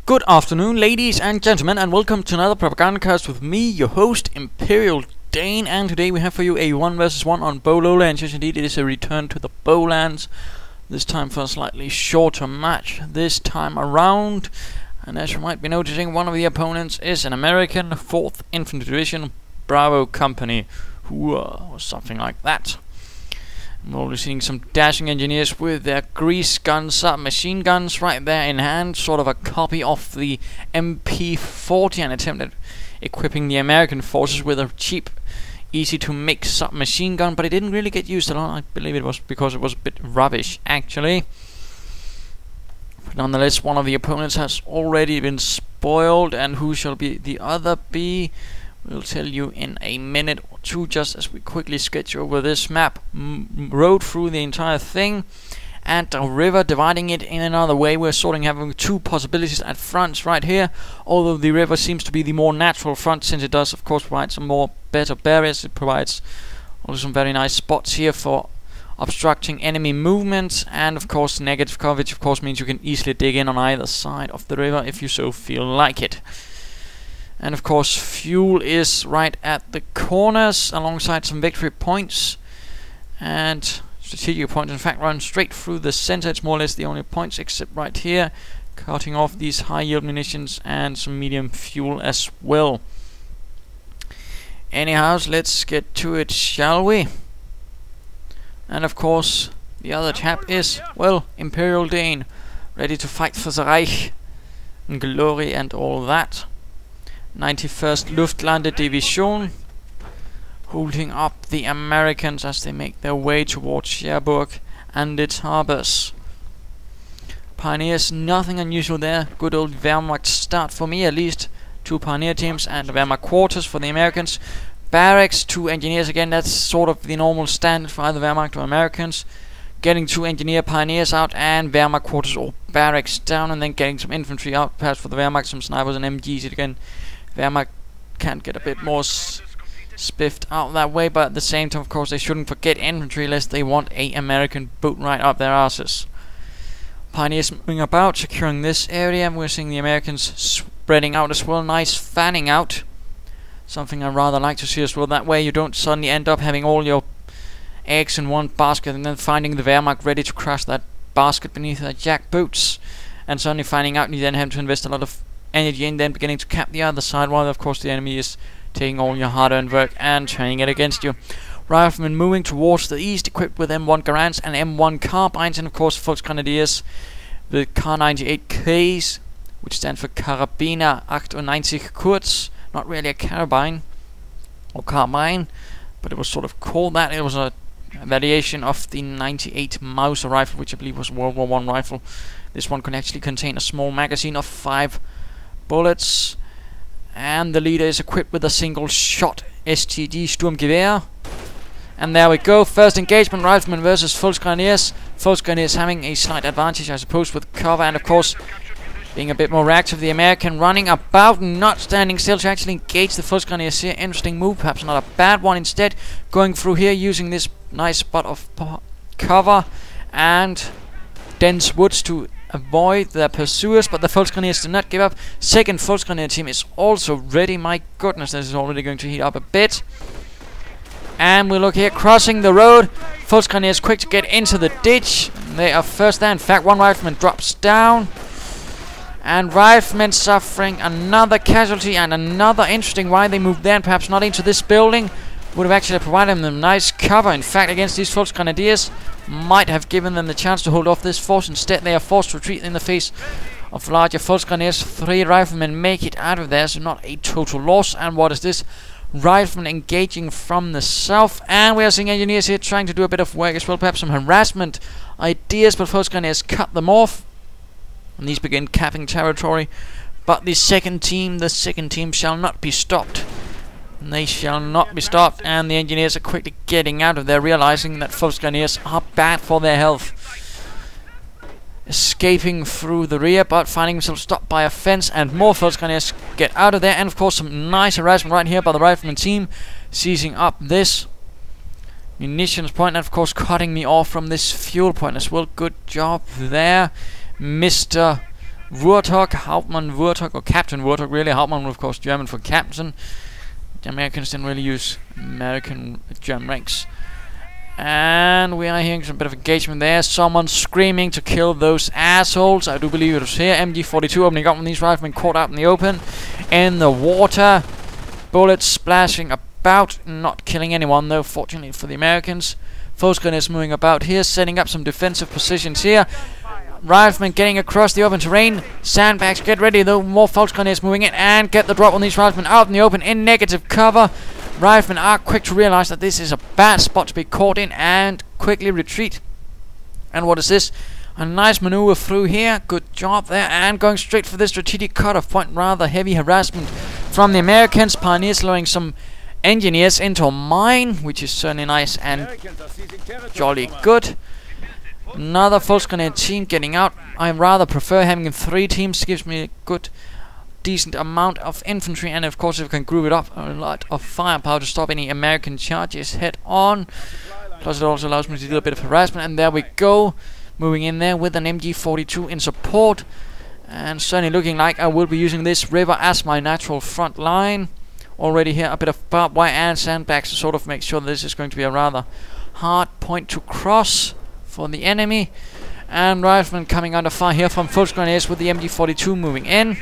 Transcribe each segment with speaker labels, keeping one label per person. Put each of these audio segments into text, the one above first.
Speaker 1: Good afternoon, ladies and gentlemen, and welcome to another Propagandacast with me, your host, ImperialDane. And today we have for you a 1 vs 1 on Beaux lowlands. Yes, indeed, it is a return to the Beaulands. This time for a slightly shorter match this time around. And as you might be noticing, one of the opponents is an American 4th Infantry Division Bravo Company, or something like that. We're already seeing some dashing engineers with their grease guns, machine guns right there in hand, sort of a copy of the MP40, and attempt at equipping the American forces with a cheap, easy to make submachine gun, but it didn't really get used a lot. I believe it was because it was a bit rubbish actually. But nonetheless, one of the opponents has already been spoiled, and who shall be the other be? We'll tell you in a minute or two, just as we quickly sketch over this map. Road through the entire thing, and a river dividing it in another way. We're sort of having two possibilities at fronts right here, although the river seems to be the more natural front, since it does of course provide some more better barriers. It provides also some very nice spots here for obstructing enemy movement, and of course negative coverage of course means you can easily dig in on either side of the river if you so feel like it. And of course fuel is right at the corners alongside some victory points, and strategic points in fact run straight through the center. It's more or less the only points except right here, cutting off these high yield munitions and some medium fuel as well. Anyhow, let's get to it, shall we? And of course the other chap is, well, ImperialDane, ready to fight for the Reich and glory and all that. 91st Luftlande Division, holding up the Americans as they make their way towards Cherbourg and its harbors. Pioneers, nothing unusual there. Good old Wehrmacht start for me, at least. 2 pioneer teams and Wehrmacht quarters for the Americans. Barracks, 2 engineers again. That's sort of the normal standard for either Wehrmacht or Americans. Getting 2 engineer pioneers out, and Wehrmacht quarters or barracks down, and then getting some infantry out, perhaps for the Wehrmacht, some snipers and MGs again. Wehrmacht can't get a bit more spiffed out that way, but at the same time of course they shouldn't forget infantry lest they want a American boot right up their asses. Pioneers moving about, securing this area, and we're seeing the Americans spreading out as well. Nice fanning out, something I rather like to see as well. That way you don't suddenly end up having all your eggs in one basket and then finding the Wehrmacht ready to crush that basket beneath their jack boots, and suddenly finding out you then have to invest a lot of energy and then beginning to cap the other side, while of course the enemy is taking all your hard-earned work and turning it against you. Riflemen moving towards the east, equipped with M1 Garands and M1 carbines, and of course Volksgrenadiers with K98Ks, which stands for Karabiner 98 Kurz. Not really a carabine or carbine, but it was sort of called that. It was a variation of the 98 Mauser rifle, which I believe was a World War I rifle. This one can actually contain a small magazine of 5 bullets, and the leader is equipped with a single shot STG Sturmgewehr. And there we go, first engagement, Riflemen versus Volksgrenadiers. Volksgrenadiers having a slight advantage I suppose with cover, and of course being a bit more reactive. The American running about, not standing still to actually engage the Volksgrenadiers here. Interesting move, perhaps not a bad one. Instead going through here using this nice spot of cover and dense woods to avoid their pursuers, but the Volksgrenadiers do not give up. Second Volksgrenadier team is also ready. My goodness, this is already going to heat up a bit. And we look here, crossing the road. Volksgrenadiers quick to get into the ditch. They are first there. In fact, one rifleman drops down, and riflemen suffering another casualty, and another interesting why they moved there and perhaps not into this building. Would have actually provided them nice cover, in fact, against these Volksgrenadiers. Might have given them the chance to hold off this force. Instead they are forced to retreat in the face of larger Volksgrenadiers. 3 riflemen make it out of there, so not a total loss. And what is this? Riflemen engaging from the south, and we are seeing engineers here trying to do a bit of work as well, perhaps some harassment ideas, but Volksgrenadiers cut them off, and these begin capping territory. But the second team shall not be stopped. They shall not be stopped, and the engineers are quickly getting out of there, realizing that Volksgrenadiers are bad for their health. Escaping through the rear, but finding themselves stopped by a fence, and more Volksgrenadiers get out of there, and of course some nice harassment right here by the rifleman team, seizing up this munitions point, and of course cutting me off from this fuel point as well. Good job there, Mr. Wurtog, Hauptmann Wurtog, or Captain Wurtog really. Hauptmann, of course, German for captain. The Americans didn't really use German ranks. And we are hearing some bit of engagement there. Someone screaming to kill those assholes. I do believe it was here. MG42 opening up when these riflemen caught out in the open. In the water. Bullets splashing about. Not killing anyone though, fortunately for the Americans. Volksgrenadiers moving about here, setting up some defensive positions here. Riflemen getting across the open terrain. Sandbags, get ready though. More Volksgrenadiers moving in and get the drop on these riflemen out in the open in negative cover. Riflemen are quick to realize that this is a bad spot to be caught in and quickly retreat. And what is this? A nice maneuver through here. Good job there. And going straight for this strategic cut-off point. Rather heavy harassment from the Americans. Pioneers lowering some engineers into a mine, which is certainly nice and jolly good. Another Volksgrenadier team getting out. I rather prefer having 3 teams. Gives me a good decent amount of infantry, and of course if we can group it up, a lot of firepower to stop any American charges head on. Plus it also allows me to do a bit of harassment, and there we go, moving in there with an MG42 in support, and certainly looking like I will be using this river as my natural front line. Already here a bit of barbed wire and sandbags to sort of make sure this is going to be a rather hard point to cross for the enemy. And riflemen coming under fire here from Volksgrenadiers with the MG42 moving in.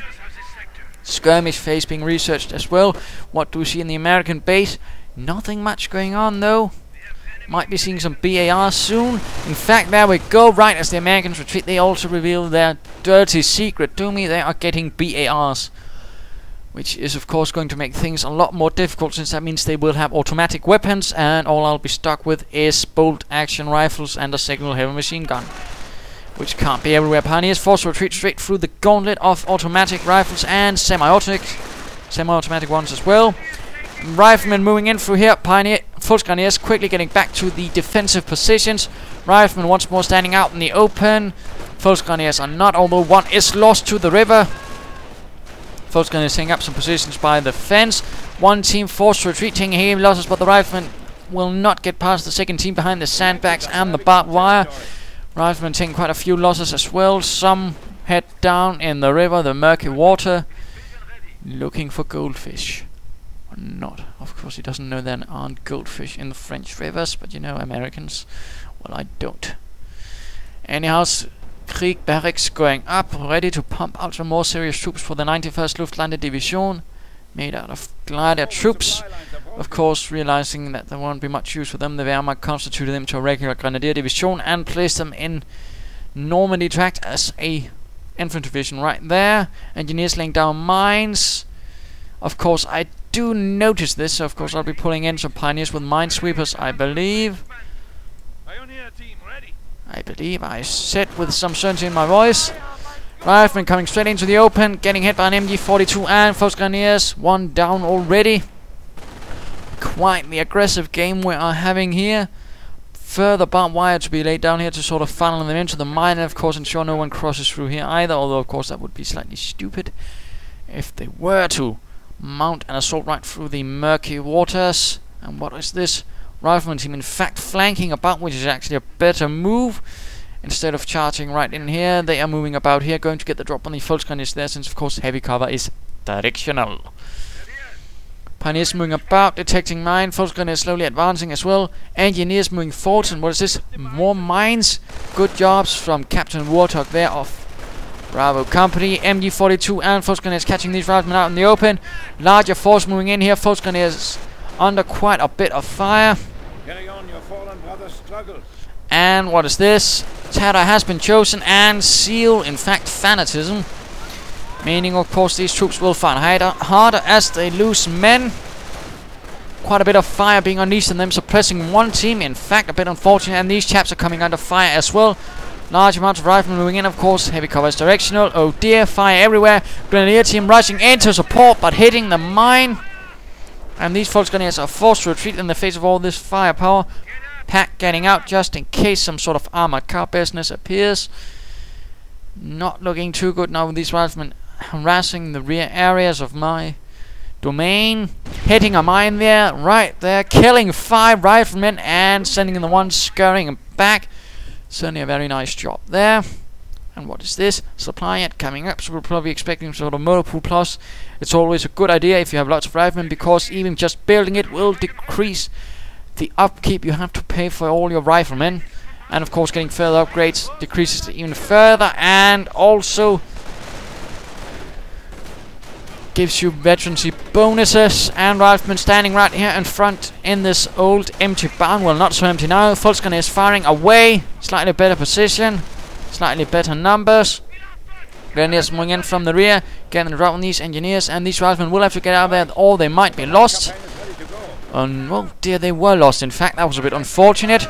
Speaker 1: Skirmish phase being researched as well. What do we see in the American base? Nothing much going on though. Might be seeing some BARs soon. In fact, there we go. Right as the Americans retreat, they also reveal their dirty secret to me. They are getting BARs, which is of course going to make things a lot more difficult, since that means they will have automatic weapons, and all I'll be stuck with is bolt action rifles and a single heavy machine gun, which can't be everywhere. Pioneers forced to retreat straight through the gauntlet of automatic rifles and semi-automatic ones as well. Riflemen moving in through here. Volksgrenadiers quickly getting back to the defensive positions. Riflemen once more standing out in the open. Volksgrenadiers are not, although one is lost to the river. Volksgrenadiers setting up some positions by the fence. One team forced to retreat, taking heavy losses, but the riflemen will not get past the second team behind the sandbags and the barbed wire. Riflemen taking quite a few losses as well. Some head down in the river, the murky water, looking for goldfish. Or not. Of course, he doesn't know there aren't goldfish in the French rivers, but you know, Americans, well, I don't. Anyhow, Krieg barracks going up, ready to pump out some more serious troops for the 91st Luftlande Division, made out of glider troops. Of course, realizing that there won't be much use for them, the Wehrmacht constituted them to a regular grenadier division and placed them in Normandy tract as a infantry division right there. Engineers laying down mines. Of course, I do notice this, so of course I'll be pulling in some pioneers with minesweepers, I believe. I said with some certainty in my voice. Riflemen coming straight into the open, getting hit by an MG42 and Volksgrenadiers. One down already. Quite the aggressive game we are having here. Further barbed wire to be laid down here to sort of funnel them into the mine, and of course ensure no one crosses through here either, although of course that would be slightly stupid if they were to mount an assault right through the murky waters. And what is this? Rifleman team in fact flanking about, which is actually a better move. Instead of charging right in here, they are moving about here, going to get the drop on the Volksgrenadiers there, since of course heavy cover is directional. Pioneers moving about, detecting mine. Volksgrenadiers slowly advancing as well. Engineers moving forward, and what is this? More mines. Good jobs from Captain Wurtog there of Bravo Company. MG42 and Volksgrenadiers catching these riflemen out in the open. Larger force moving in here. Volksgrenadiers under quite a bit of fire.
Speaker 2: Carry on, your fallen brother's struggle.
Speaker 1: And what is this? Terror has been chosen, and seal, in fact, fanatism. Meaning, of course, these troops will fight harder as they lose men. Quite a bit of fire being unleashed on them, suppressing one team. In fact, a bit unfortunate, and these chaps are coming under fire as well. Large amounts of riflemen moving in, of course. Heavy cover is directional. Oh dear, fire everywhere. Grenadier team rushing in to support, but hitting the mine. And these Volksgrenadiers are forced to retreat in the face of all this firepower. Pack getting out just in case some sort of armored car business appears. Not looking too good now with these riflemen harassing the rear areas of my domain. Hitting a mine there, right there, killing 5 riflemen and sending the one scurrying back. Certainly a very nice job there. And what is this? Supply yet coming up, so we're probably expecting sort of motor pool plus. It's always a good idea if you have lots of riflemen, because even just building it will decrease the upkeep you have to pay for all your riflemen. And of course getting further upgrades decreases it even further, and also gives you veterancy bonuses. And riflemen standing right here in front in this old empty barn. Well, not so empty now. Volksgun is firing away. Slightly better position. Slightly better numbers. Grenadiers moving in from the rear. Getting the drop on these engineers. And these riflemen will have to get out there or they might be lost. Oh dear, they were lost. In fact, that was a bit unfortunate.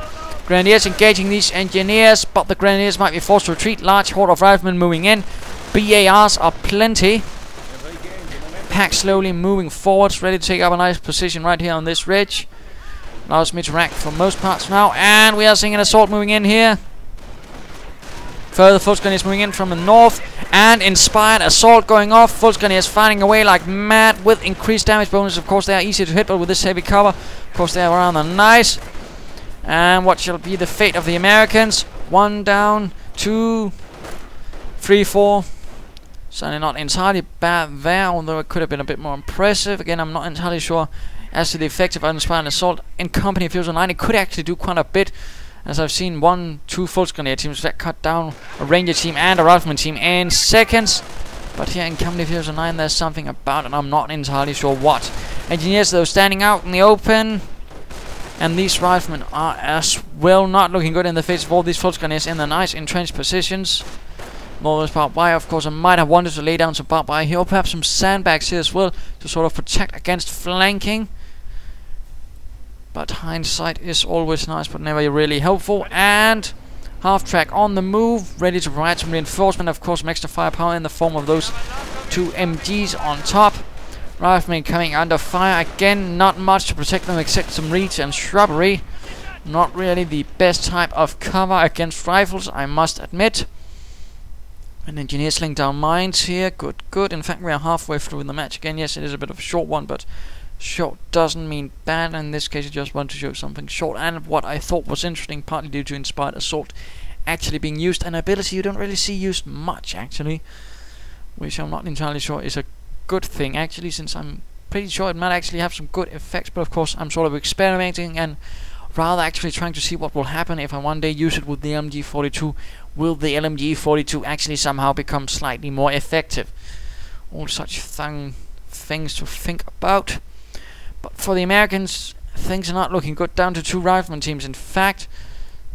Speaker 1: Grenadiers engaging these engineers. But the Grenadiers might be forced to retreat. Large horde of riflemen moving in. BARs are plenty. Pack slowly moving forwards, ready to take up a nice position right here on this ridge. Allows me to rack for most parts now, and we are seeing an assault moving in here. Further Volksgun moving in from the north, and inspired assault going off. Volksgun is firing away like mad with increased damage bonus. Of course, they are easy to hit, but with this heavy cover, of course, they are rather nice. And what shall be the fate of the Americans? 1 down, 2, 3, 4. Certainly not entirely bad there, although it could have been a bit more impressive. Again, I'm not entirely sure as to the effect of uninspired assault in company of 9. It could actually do quite a bit, as I've seen 1, 2 Volksgrenadier teams that cut down a ranger team and a rifleman team in seconds. But here in company of 9, there's something about it, and I'm not entirely sure what. Engineers, though, standing out in the open. And these riflemen are as well not looking good in the face of all these Volksgrenadiers in the nice entrenched positions. More of this barbed wire, of course. I might have wanted to lay down some barbed wire here, or perhaps some sandbags here as well, to sort of protect against flanking. But hindsight is always nice, but never really helpful. And half-track on the move, ready to provide some reinforcement. Of course, some extra firepower in the form of those 2 MGs on top. Riflemen coming under fire again. Not much to protect them except some reeds and shrubbery. Not really the best type of cover against rifles, I must admit. And engineers laying down mines here. Good, good. In fact, we are halfway through the match again. Yes, it is a bit of a short one, but short doesn't mean bad. In this case, I just want to show something short. And what I thought was interesting, partly due to inspired assault actually being used. An ability you don't really see used much, actually. Which I'm not entirely sure is a good thing, actually, since I'm pretty sure it might actually have some good effects. But of course, I'm sort of experimenting and rather actually trying to see what will happen if I one day use it with the LMG-42. Will the LMG-42 actually somehow become slightly more effective? All such things to think about. But for the Americans, things are not looking good. Down to 2 rifleman teams. In fact,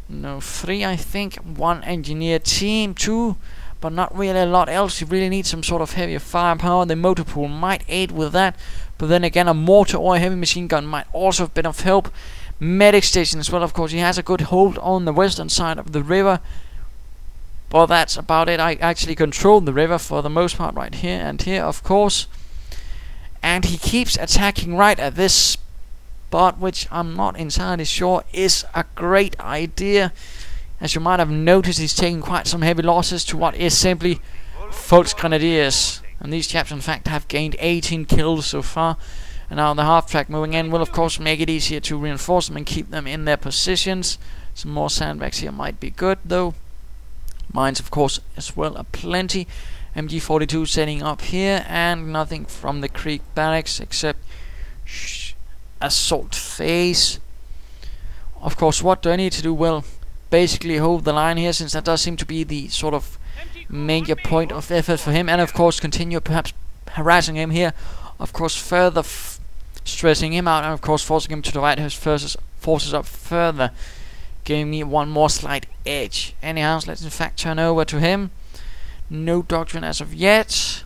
Speaker 1: no, 3 I think. 1 engineer team, 2. But not really a lot else. You really need some sort of heavier firepower. The motor pool might aid with that. But then again, a mortar or a heavy machine gun might also have been of help. Medic station as well, of course. He has a good hold on the western side of the river. But that's about it. I actually control the river for the most part right here and here, of course. And he keeps attacking right at this spot, which I'm not entirely sure is a great idea. As you might have noticed, he's taking quite some heavy losses to what is simply Volksgrenadiers. And these chaps, in fact, have gained 18 kills so far. And now the half-track moving in will, of course, make it easier to reinforce them and keep them in their positions. Some more sandbags here might be good, though. Mines, of course, as well are plenty. MG-42 setting up here, and nothing from the Creek barracks except assault phase. Of course, what do I need to do? Well, basically hold the line here, since that does seem to be the sort of major point of effort for him, and of course continue perhaps harassing him here. Of course, further stressing him out, and of course forcing him to divide his forces up further, giving me one more slight edge. Anyhow, let's in fact turn over to him. No doctrine as of yet,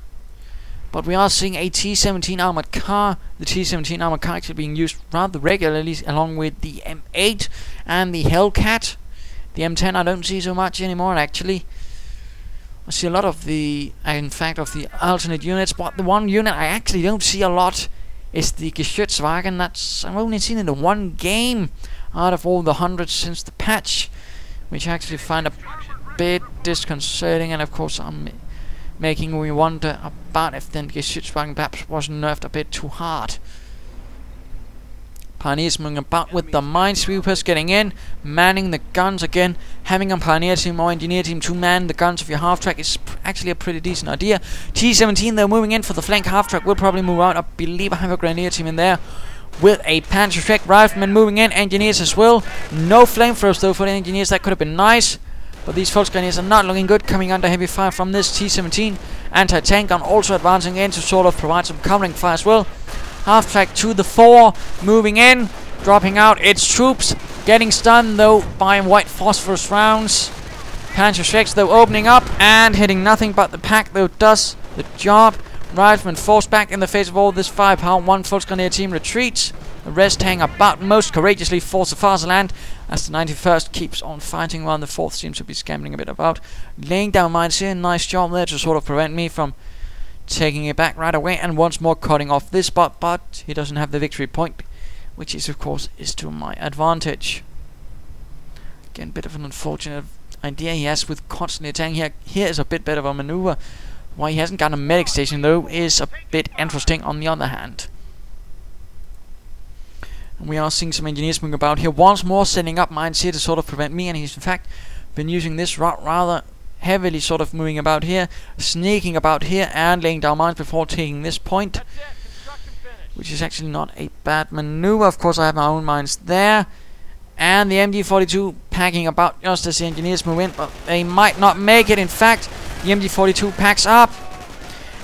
Speaker 1: but we are seeing a T-17 armored car. The T-17 armored car actually being used rather regularly, along with the M8 and the Hellcat. The M10 I don't see so much anymore, actually. I see a lot of the, in fact, of the alternate units, but the one unit I actually don't see a lot is the Geschützwagen. That's, I've only seen it in 1 game out of all the hundreds since the patch, which I actually find a bit disconcerting, and of course I'm making me wonder about if the Geschützwagen perhaps was nerfed a bit too hard. Pioneers moving about with the minesweepers, getting in, manning the guns again. Having a pioneer team or engineer team to man the guns of your half track is actually a pretty decent idea. T-17, they're moving in for the flank. Half track will probably move out. I believe I have a grenadier team in there with a Panzerschreck. Riflemen moving in, engineers as well. No flamethrowers though for the engineers. That could have been nice, but these Volksgrenadiers are not looking good, coming under heavy fire from this T-17. Anti-tank gun also advancing in to sort of provide some covering fire as well. Half track to the fore, moving in, dropping out its troops, getting stunned though by white phosphorus rounds. Panzerschrecks though opening up and hitting nothing, but the pack though does the job. Riflemen forced back in the face of all this firepower. One Volksgrenadier team retreats, the rest hang about most courageously for the fatherland as the 91st keeps on fighting while the 4th seems to be scambling a bit about. Laying down mines here, nice job there to sort of prevent me from taking it back right away, and once more cutting off this spot, but he doesn't have the victory point, which is of course is to my advantage. Again, bit of an unfortunate idea he has with constantly attacking here. Here is a bit better of a maneuver. Why he hasn't got a medic station though is a bit interesting on the other hand. And we are seeing some engineers moving about here, once more setting up mines here to sort of prevent me, and he's in fact been using this route rather heavily, sort of moving about here, sneaking about here and laying down mines before taking this point, which is actually not a bad maneuver. Of course I have my own mines there, and the MG42 packing about just as the engineers move in, but they might not make it. In fact, the MG42 packs up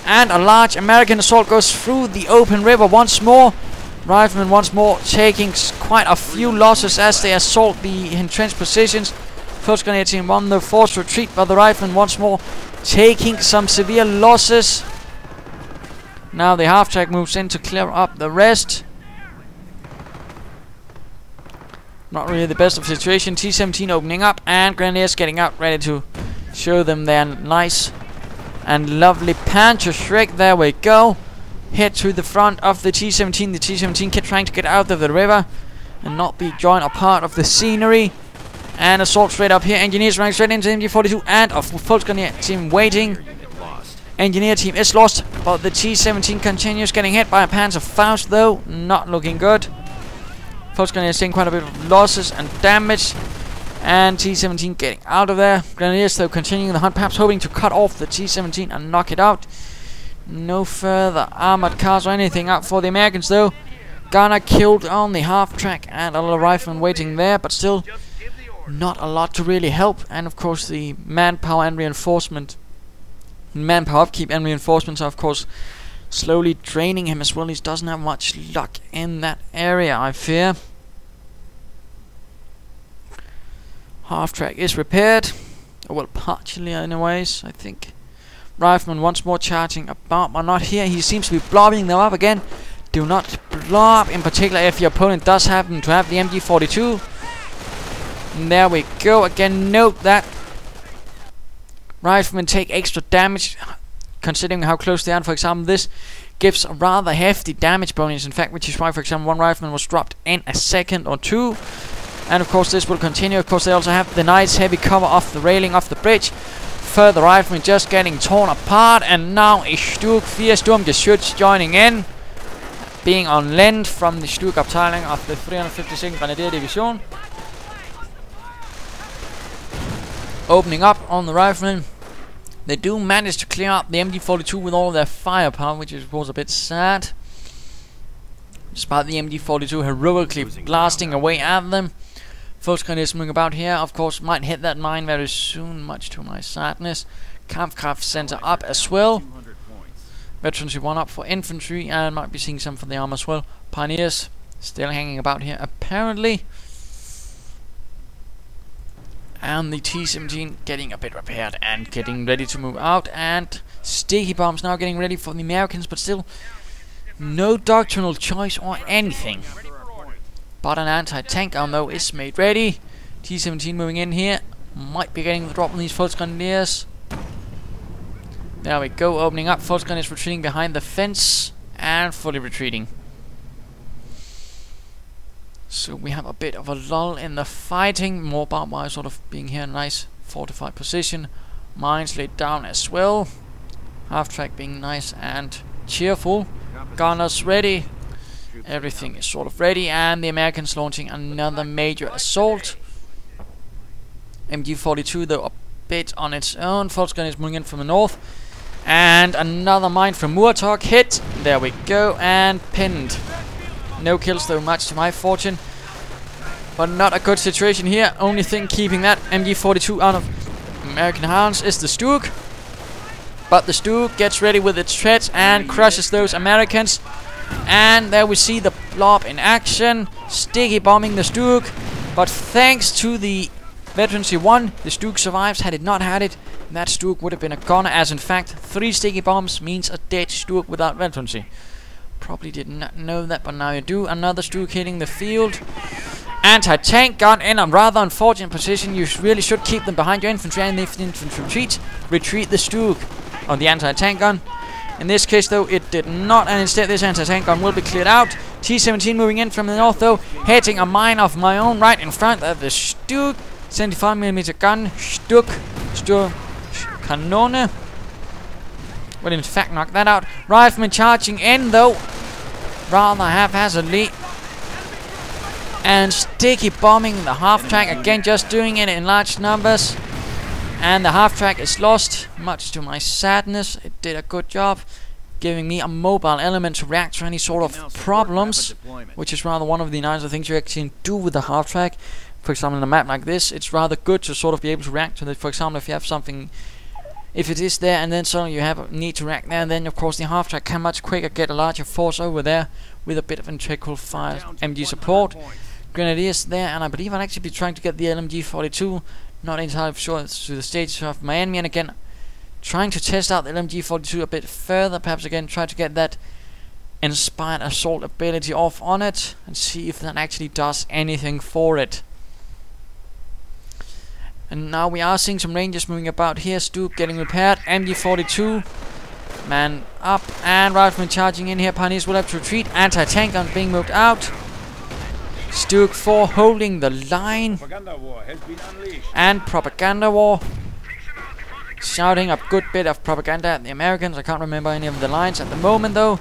Speaker 1: and a large American assault goes through the open river once more. Riflemen once more taking quite a few losses as they assault the entrenched positions. First Grenadier team won the forced retreat, but the Riflemen once more taking some severe losses. Now the half track moves in to clear up the rest. Not really the best of situation. T-17 opening up and Grenadiers getting out, ready to show them their nice and lovely Panzerschreck. There we go. Head to the front of the T-17. The T-17 kept trying to get out of the river and not be joined a part of the scenery. And assault straight up here. Engineers running straight into MG42 and a Volksgrenadier team waiting. Engineer team is lost, but the T-17 continues, getting hit by a Panzerfaust though. Not looking good. Volksgrenadier seeing quite a bit of losses and damage. And T-17 getting out of there. Grenadiers though continuing the hunt, perhaps hoping to cut off the T-17 and knock it out. No further armored cars or anything out for the Americans though. Gunner killed on the half track and a little rifleman waiting there, but still not a lot to really help. And of course the manpower and reinforcement, manpower upkeep and reinforcements are of course slowly draining him as well. He doesn't have much luck in that area, I fear. Half track is repaired, well, partially anyways, I think. Rifleman once more charging about, but not here. He seems to be blobbing them up again. Do not blob, in particular if your opponent does happen to have the MG42. And there we go. Again, note that Riflemen take extra damage considering how close they are. For example, this gives a rather hefty damage bonus, in fact, which is why, for example, one Rifleman was dropped in a second or two. And of course this will continue. Of course they also have the nice heavy cover off the railing of the bridge. Further Riflemen just getting torn apart, and now a Stug 4 Sturmgeschütz joining in, being on lend from the Stugabteilung of the 352nd Grenadier Division. Opening up on the Riflemen. They do manage to clear up the MG42 with all their firepower, which is of course a bit sad. Despite the MG42 heroically blasting away at them. Volksgrenadiers moving about here, of course, might hit that mine very soon, much to my sadness. Kampfkraft Center up as well. Veterans 1 up for infantry, and might be seeing some for the armor as well. Pioneers still hanging about here, apparently. And the T-17 getting a bit repaired and getting ready to move out. And sticky bombs now getting ready for the Americans, but still no doctrinal choice or anything. But an anti-tank gun though is made ready. T-17 moving in here. Might be getting the drop on these Volksgrenadiers. There we go, opening up. Volksgrenadiers retreating behind the fence and fully retreating. So we have a bit of a lull in the fighting. More barbed wire sort of being here in a nice fortified position. Mines laid down as well. Half track being nice and cheerful. Gunners ready. Everything is sort of ready, and the Americans launching another major assault. MG42 though a bit on its own. Volkswagen is moving in from the north, and another mine from Wurtog hit. There we go, and pinned. No kills though, much to my fortune, but not a good situation here. Only thing keeping that MG42 out of American hands is the Stug. But the Stug gets ready with its treads and crushes those Americans. And there we see the blob in action, sticky bombing the Stug. But thanks to the Veterancy 1, the Stug survives. Had it not had it, that Stug would have been a goner, as in fact 3 sticky bombs means a dead Stug without Veterancy. Probably did not know that, but now you do. Another Stug hitting the field. Anti-tank gun in a rather unfortunate position. You really should keep them behind your infantry, and if the infantry retreat the Stug on the anti-tank gun. In this case though, it did not, and instead this anti-tank gun will be cleared out. T-17 moving in from the north though, hitting a mine of my own right in front of the Stug. 75mm gun, Stug Kanone. Will in fact knock that out. Rifleman charging in though, rather haphazardly. And sticky bombing the half-track, again just doing it in large numbers. And the half-track is lost, much to my sadness. It did a good job giving me a mobile element to react to any sort of problems, which is rather one of the nicer things you actually do with the half-track. For example, in a map like this, it's rather good to sort of be able to react to it. For example, if you have something, if it is there and then suddenly you have a need to react there, and then of course the half-track can much quicker get a larger force over there with a bit of integral fire MG support. Grenadiers there, and I believe I'll actually be trying to get the LMG-42. Not entirely sure to the stage of my enemy, and again trying to test out the LMG-42 a bit further. Perhaps again try to get that inspired assault ability off on it and see if that actually does anything for it. And now we are seeing some Rangers moving about here. Stug getting repaired. MG-42 man up, and Rifleman charging in here. Pioneers will have to retreat. Anti-tank gun being moved out. Stug 4 holding the line.
Speaker 2: Propaganda war has been unleashed.
Speaker 1: And propaganda war. Shouting a good bit of propaganda at the Americans. I can't remember any of the lines at the moment though.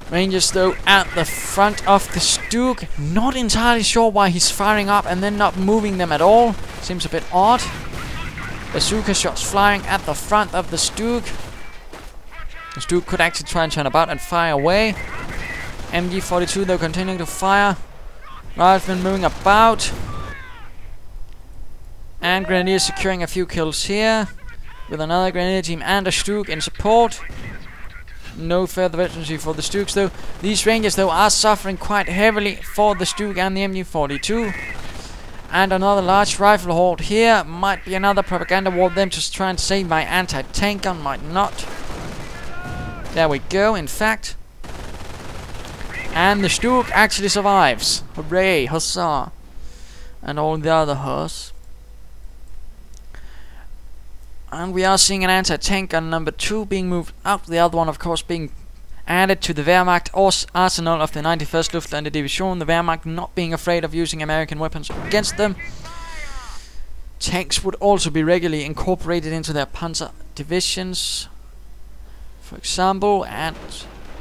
Speaker 1: Rangers though at the front of the Stug. Not entirely sure why he's firing up and then not moving them at all. Seems a bit odd. Bazooka shots flying at the front of the Stug. The Stug could actually try and turn about and fire away. MG-42 though continuing to fire. Rifleman moving about. And Grenadiers securing a few kills here. With another Grenadier team and a Stug in support. No further veterancy for the Stugs though. These Rangers though are suffering quite heavily for the Stug and the MG-42. And another large rifle horde here. Might be another propaganda war. Them just try and save my anti-tank gun. Might not. There we go, in fact. And the Stug actually survives. Hooray, huzzah. And all the other hus. And we are seeing an anti-tank gun number 2 being moved out. The other one, of course, being added to the Wehrmacht arsenal of the 91st Luftlande Division. The Wehrmacht not being afraid of using American weapons against them. Tanks would also be regularly incorporated into their Panzer divisions, for example, and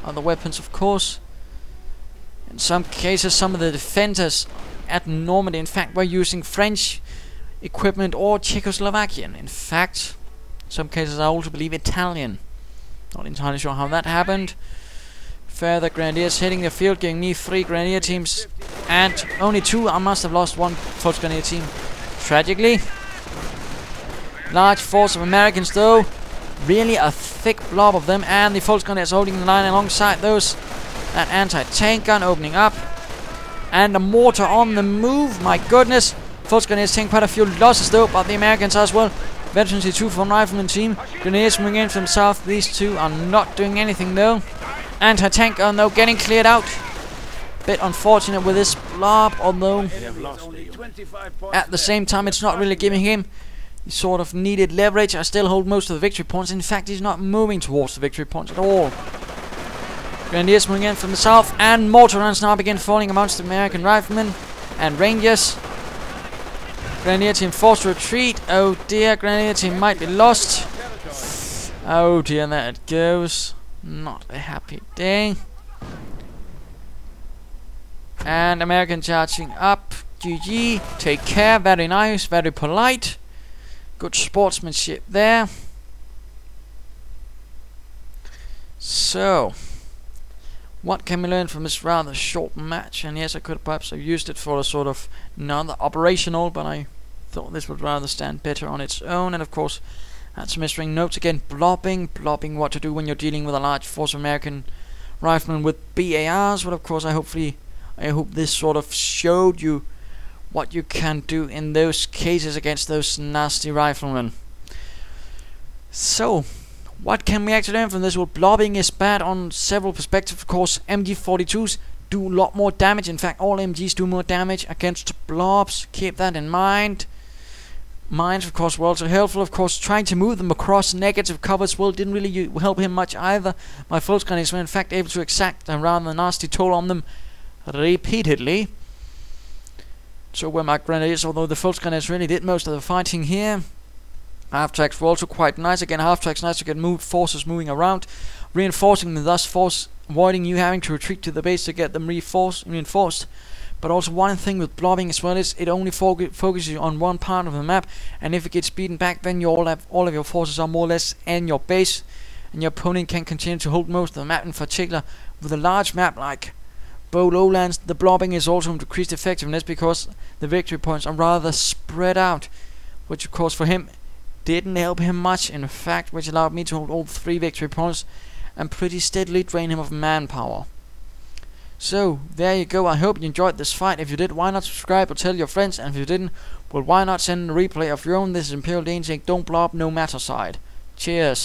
Speaker 1: other weapons, of course. In some cases, some of the defenders at Normandy, in fact, were using French equipment or Czechoslovakian. In fact, in some cases, I also believe Italian. Not entirely sure how that happened. Further Grenadiers hitting the field, giving me 3 Grenadier teams, and only 2. I must have lost 1 Force Grenadier team, tragically. Large force of Americans, though. Really a thick blob of them, and the Force Grenadiers holding the line alongside those. That anti-tank gun opening up. And a mortar on the move. My goodness. Force Grenadiers taking quite a few losses though, but the Americans as well. Veterancy 2 from Rifleman team. Grenadiers moving in from south. These 2 are not doing anything though. Anti-tank gun though getting cleared out. Bit unfortunate with this blob, although at the same time it's not really giving him the sort of needed leverage. I still hold most of the victory points. In fact, he's not moving towards the victory points at all. Grenadiers moving in from the south, and mortar runs now begin falling amongst the American riflemen and Rangers. Grenadier team forced to retreat. Oh dear, Grenadier team might be lost. Oh dear, there it goes. Not a happy day. And American charging up. GG. Take care. Very nice. Very polite. Good sportsmanship there. So, what can we learn from this rather short match? And yes, I could perhaps have used it for a sort of another operational, but I thought this would rather stand better on its own. And of course, had some misreading notes again. Blobbing what to do when you're dealing with a large force of American riflemen with BARs. But of course, I hope this sort of showed you what you can do in those cases against those nasty riflemen. So, what can we actually learn from this? Well, blobbing is bad on several perspectives. Of course, MG42s do a lot more damage. In fact, all MGs do more damage against blobs. Keep that in mind. Mines, of course, were also helpful. Of course, trying to move them across negative covers, well, didn't really help him much either. My Volksgrenadiers were in fact able to exact a rather nasty toll on them repeatedly. So were my Grenadiers, although the Volksgrenadiers really did most of the fighting here. Half-tracks were also quite nice. Again, half-tracks nice to get forces moving around, reinforcing them, thus avoiding you having to retreat to the base to get them reinforced. But also one thing with blobbing as well is it only focuses on one part of the map, and if it gets beaten back, then all of your forces are more or less in your base, and your opponent can continue to hold most of the map. In particular, with a large map like Beaux lowlands, the blobbing is also decreased effectiveness because the victory points are rather spread out, which of course for him didn't help him much, in fact, which allowed me to hold all 3 victory points and pretty steadily drain him of manpower. So, there you go. I hope you enjoyed this fight. If you did, why not subscribe or tell your friends, and if you didn't, well, why not send a replay of your own. This is ImperialDane saying, don't blob, no matter side. Cheers.